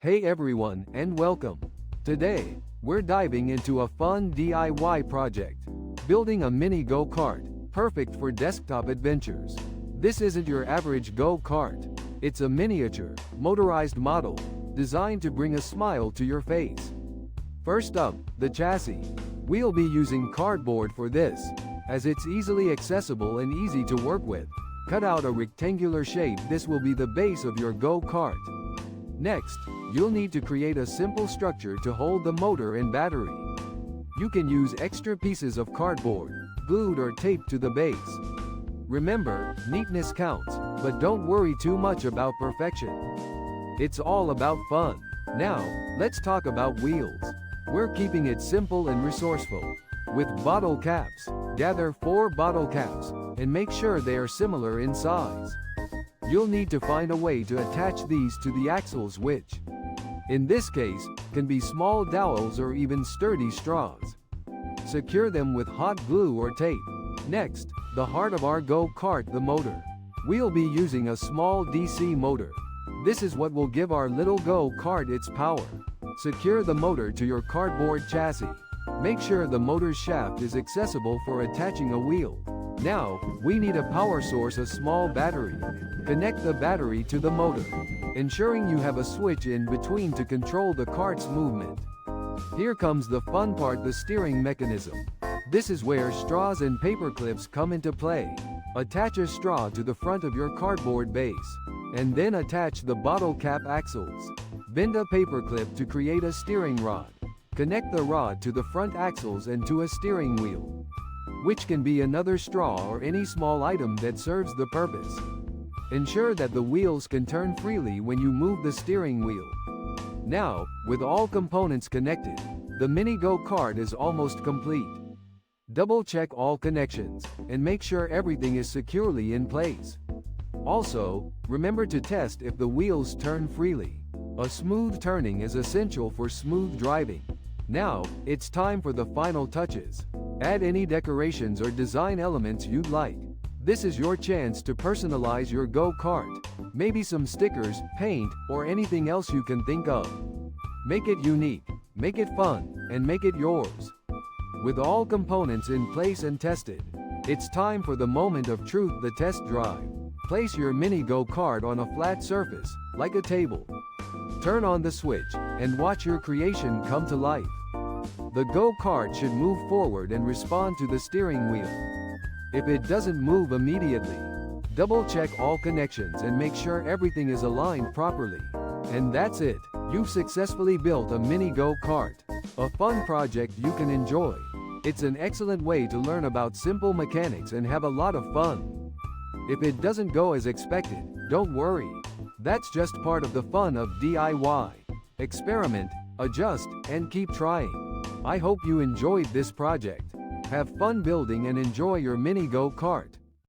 Hey everyone, and welcome. Today, we're diving into a fun DIY project. Building a mini go-kart, perfect for desktop adventures. This isn't your average go-kart. It's a miniature, motorized model, designed to bring a smile to your face. First up, the chassis. We'll be using cardboard for this, as it's easily accessible and easy to work with. Cut out a rectangular shape. This will be the base of your go-kart. Next, you'll need to create a simple structure to hold the motor and battery. You can use extra pieces of cardboard, glued or taped to the base. Remember, neatness counts, but don't worry too much about perfection. It's all about fun. Now, let's talk about wheels. We're keeping it simple and resourceful. With bottle caps, gather 4 bottle caps, and make sure they are similar in size. You'll need to find a way to attach these to the axles, which, in this case, can be small dowels or even sturdy straws. Secure them with hot glue or tape. Next, the heart of our go-kart, the motor. We'll be using a small DC motor. This is what will give our little go-kart its power. Secure the motor to your cardboard chassis. Make sure the motor's shaft is accessible for attaching a wheel. Now, we need a power source, a small battery. Connect the battery to the motor, ensuring you have a switch in between to control the kart's movement. Here comes the fun part, the steering mechanism. This is where straws and paper clips come into play. Attach a straw to the front of your cardboard base, and then attach the bottle cap axles. Bend a paper clip to create a steering rod. Connect the rod to the front axles and to a steering wheel, which can be another straw or any small item that serves the purpose. Ensure that the wheels can turn freely when you move the steering wheel. Now, with all components connected, the mini go-kart is almost complete. Double-check all connections, and make sure everything is securely in place. Also, remember to test if the wheels turn freely. A smooth turning is essential for smooth driving. Now, it's time for the final touches. Add any decorations or design elements you'd like. This is your chance to personalize your go-kart. Maybe some stickers, paint, or anything else you can think of. Make it unique, make it fun, and make it yours. With all components in place and tested, it's time for the moment of truth, the test drive. Place your mini go-kart on a flat surface, like a table. Turn on the switch, and watch your creation come to life. The go-kart should move forward and respond to the steering wheel. If it doesn't move immediately, double-check all connections and make sure everything is aligned properly. And that's it. You've successfully built a mini go-kart. A fun project you can enjoy. It's an excellent way to learn about simple mechanics and have a lot of fun. If it doesn't go as expected, don't worry. That's just part of the fun of DIY. Experiment, adjust, and keep trying. I hope you enjoyed this project. Have fun building and enjoy your mini go-kart.